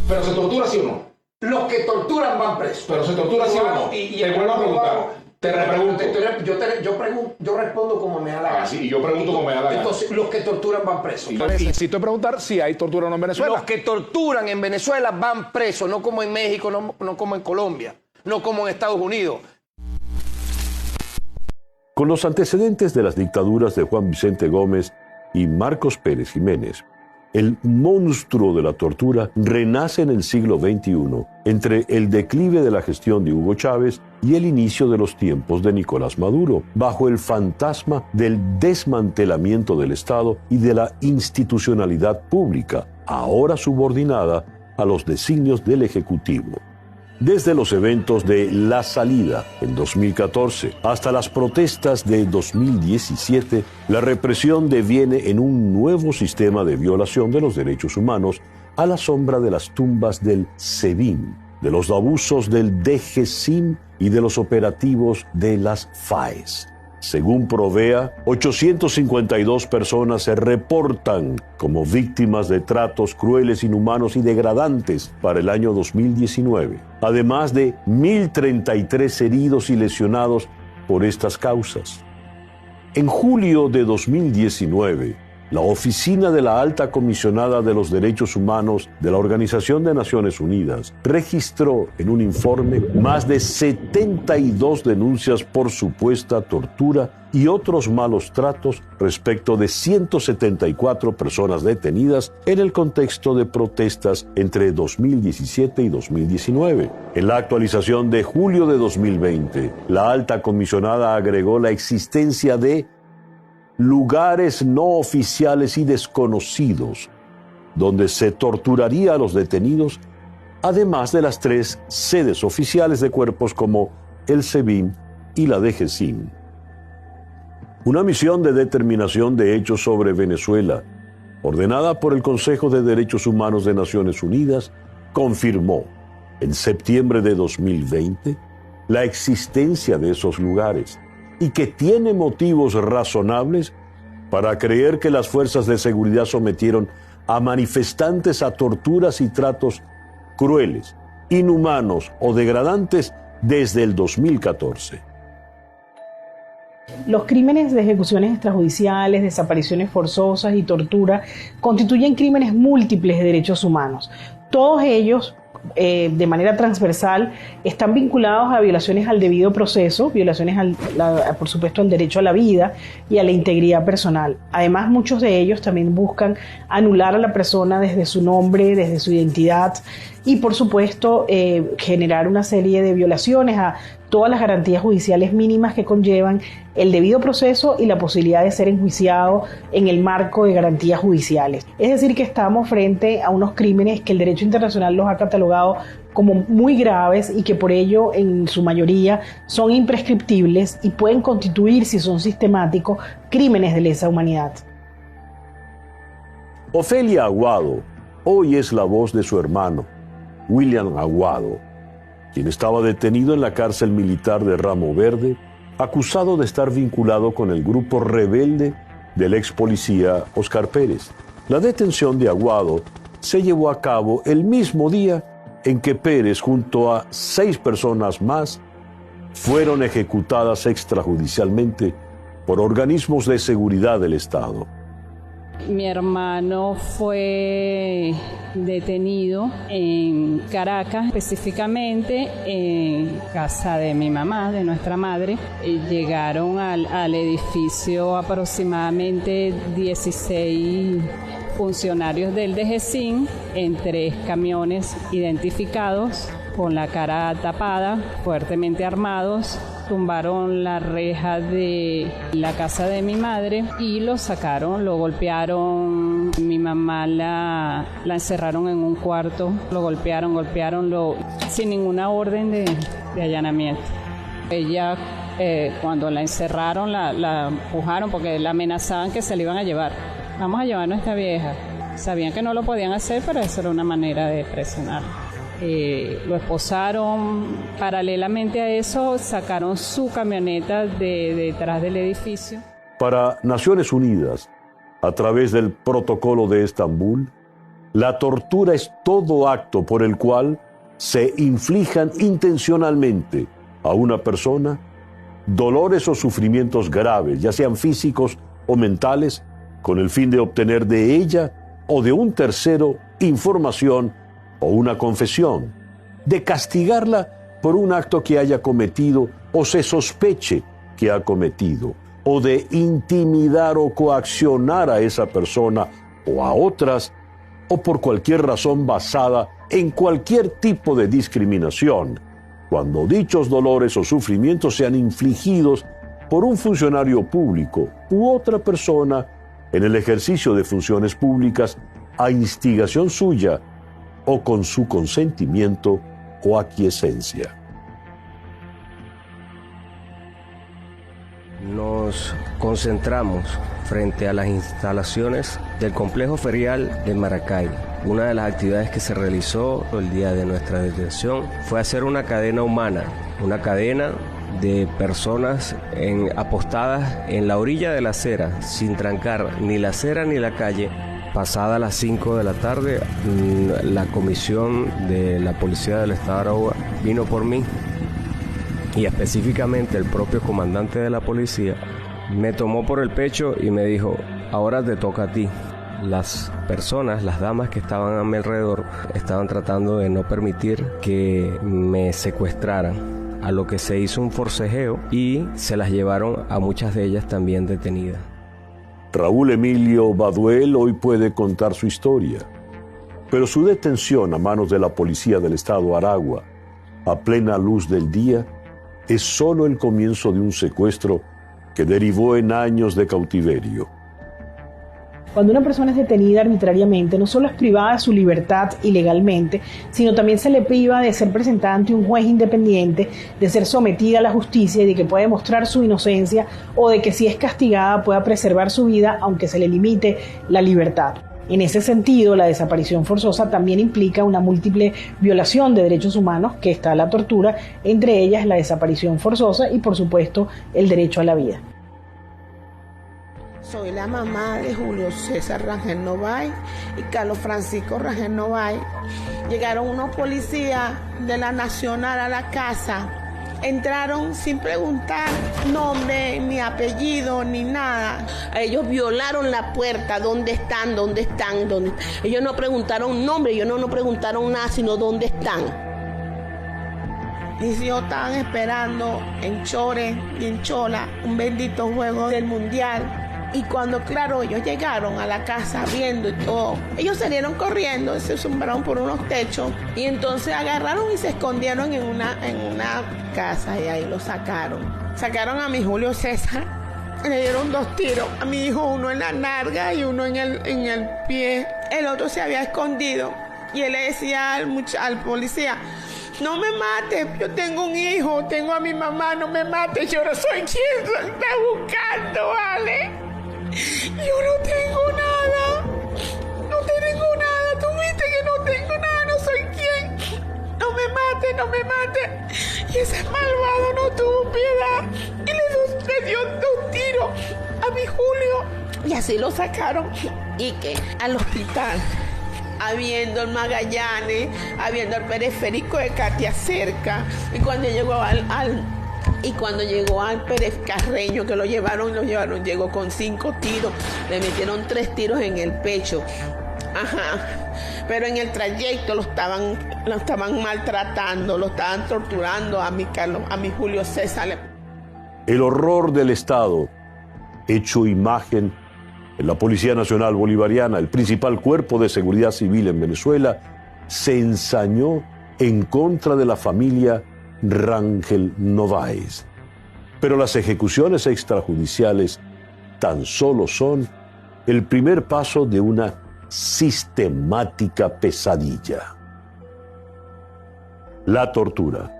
¿Pero se tortura sí o no? Los que torturan van presos. ¿Pero se tortura sí o no? Te vuelvo a preguntar. Te repregunto. Yo respondo como me da la gana. Sí, y yo pregunto como me da la gana. Entonces, los que torturan van presos. Y necesito preguntar si hay tortura o no en Venezuela. Los que torturan en Venezuela van presos, no como en México, no como en Colombia, no como en Estados Unidos. Con los antecedentes de las dictaduras de Juan Vicente Gómez y Marcos Pérez Jiménez, el monstruo de la tortura renace en el siglo XXI entre el declive de la gestión de Hugo Chávez y el inicio de los tiempos de Nicolás Maduro, bajo el fantasma del desmantelamiento del Estado y de la institucionalidad pública, ahora subordinada a los designios del Ejecutivo. Desde los eventos de La Salida en 2014 hasta las protestas de 2017, la represión deviene en un nuevo sistema de violación de los derechos humanos a la sombra de las tumbas del SEBIN, de los abusos del DGCIN y de los operativos de las FAES. Según Provea, 852 personas se reportan como víctimas de tratos crueles, inhumanos y degradantes para el año 2019, además de 1.033 heridos y lesionados por estas causas. En julio de 2019, la Oficina de la Alta Comisionada de los Derechos Humanos de la Organización de Naciones Unidas registró en un informe más de 72 denuncias por supuesta tortura y otros malos tratos respecto de 174 personas detenidas en el contexto de protestas entre 2017 y 2019. En la actualización de julio de 2020, la Alta Comisionada agregó la existencia de lugares no oficiales y desconocidos, donde se torturaría a los detenidos, además de las 3 sedes oficiales de cuerpos como el SEBIN y la DGCIN. Una misión de determinación de hechos sobre Venezuela, ordenada por el Consejo de Derechos Humanos de Naciones Unidas, confirmó en septiembre de 2020 la existencia de esos lugares, y que tiene motivos razonables para creer que las fuerzas de seguridad sometieron a manifestantes a torturas y tratos crueles, inhumanos o degradantes desde el 2014. Los crímenes de ejecuciones extrajudiciales, desapariciones forzosas y tortura constituyen crímenes múltiples de derechos humanos. Todos ellos, de manera transversal, están vinculados a violaciones al debido proceso, violaciones por supuesto al derecho a la vida y a la integridad personal. Además, muchos de ellos también buscan anular a la persona desde su nombre, desde su identidad y por supuesto generar una serie de violaciones a todas las garantías judiciales mínimas que conllevan el debido proceso y la posibilidad de ser enjuiciado en el marco de garantías judiciales. Es decir, que estamos frente a unos crímenes que el derecho internacional los ha catalogado como muy graves y que por ello en su mayoría son imprescriptibles y pueden constituir, si son sistemáticos, crímenes de lesa humanidad. Ofelia Aguado hoy es la voz de su hermano, William Aguado, quien estaba detenido en la cárcel militar de Ramo Verde, acusado de estar vinculado con el grupo rebelde del ex policía Oscar Pérez. La detención de Aguado se llevó a cabo el mismo día en que Pérez, junto a 6 personas más, fueron ejecutadas extrajudicialmente por organismos de seguridad del Estado. Mi hermano fue detenido en Caracas, específicamente en casa de mi mamá, de nuestra madre. Llegaron al edificio aproximadamente 16 funcionarios del DGCIN en 3 camiones identificados con la cara tapada, fuertemente armados. Tumbaron la reja de la casa de mi madre y lo sacaron, lo golpearon. Mi mamá la encerraron en un cuarto, lo golpearon sin ninguna orden de allanamiento. Ella, cuando la encerraron, la empujaron porque la amenazaban que se la iban a llevar. Vamos a llevar a nuestra vieja. Sabían que no lo podían hacer, pero eso era una manera de presionarlo. Lo esposaron. Paralelamente a eso, sacaron su camioneta de detrás del edificio. Para Naciones Unidas, a través del Protocolo de Estambul, La tortura es todo acto por el cual se inflijan intencionalmente a una persona dolores o sufrimientos graves, ya sean físicos o mentales, con el fin de obtener de ella o de un tercero información o una confesión, de castigarla por un acto que haya cometido o se sospeche que ha cometido, o de intimidar o coaccionar a esa persona o a otras, o por cualquier razón basada en cualquier tipo de discriminación, cuando dichos dolores o sufrimientos sean infligidos por un funcionario público u otra persona en el ejercicio de funciones públicas a instigación suya o con su consentimiento o aquiescencia. Nos concentramos frente a las instalaciones del complejo ferial de Maracay. Una de las actividades que se realizó el día de nuestra detención fue hacer una cadena humana, una cadena de personas apostadas en la orilla de la acera, sin trancar ni la acera ni la calle. Pasada las 5 de la tarde, la comisión de la Policía del Estado de Aragua vino por mí, y específicamente el propio comandante de la policía me tomó por el pecho y me dijo: ahora te toca a ti. Las personas, las damas que estaban a mi alrededor, estaban tratando de no permitir que me secuestraran, a lo que se hizo un forcejeo y se las llevaron a muchas de ellas también detenidas. Raúl Emilio Baduel hoy puede contar su historia, pero su detención a manos de la policía del estado Aragua, a plena luz del día, es solo el comienzo de un secuestro que derivó en años de cautiverio. Cuando una persona es detenida arbitrariamente, no solo es privada de su libertad ilegalmente, sino también se le priva de ser presentada ante un juez independiente, de ser sometida a la justicia y de que pueda demostrar su inocencia, o de que si es castigada pueda preservar su vida aunque se le limite la libertad. En ese sentido, la desaparición forzosa también implica una múltiple violación de derechos humanos, que está la tortura, entre ellas la desaparición forzosa y, por supuesto, el derecho a la vida. Soy la mamá de Julio César Rangel Novay y Carlos Francisco Rangel Novay. Llegaron unos policías de la Nacional a la casa. Entraron sin preguntar nombre, ni apellido, ni nada. Ellos violaron la puerta. ¿Dónde están? ¿Dónde están? ¿Dónde están? Ellos no preguntaron nombre, ellos no preguntaron nada, sino dónde están. Mis hijos estaban esperando en Chore y en Chola un bendito juego del Mundial. Y cuando, claro, ellos llegaron a la casa viendo y todo, ellos salieron corriendo, se asombraron por unos techos y entonces agarraron y se escondieron en una casa y ahí lo sacaron. Sacaron a mi Julio César, le dieron 2 tiros, a mi hijo uno en la nalga y uno en el pie. El otro se había escondido y él le decía al policía: no me mates, yo tengo un hijo, tengo a mi mamá, no me mates, yo no soy quien se está buscando, ¿vale? Yo no tengo nada, tú viste que no tengo nada, no soy quien. No me mate. Y ese malvado no tuvo piedad y le dio 2 tiros a mi Julio. Y así lo sacaron. Y que al hospital, habiendo el Magallanes, habiendo el periférico de Katia cerca, y cuando llegó al Pérez Carreño, que lo llevaron, llegó con 5 tiros, le metieron 3 tiros en el pecho. Ajá. Pero en el trayecto lo estaban maltratando, lo estaban torturando a mi Julio César. El horror del Estado, hecho imagen en la Policía Nacional Bolivariana, el principal cuerpo de seguridad civil en Venezuela, se ensañó en contra de la familia Rangel Novaes. Pero las ejecuciones extrajudiciales tan solo son el primer paso de una sistemática pesadilla. La tortura.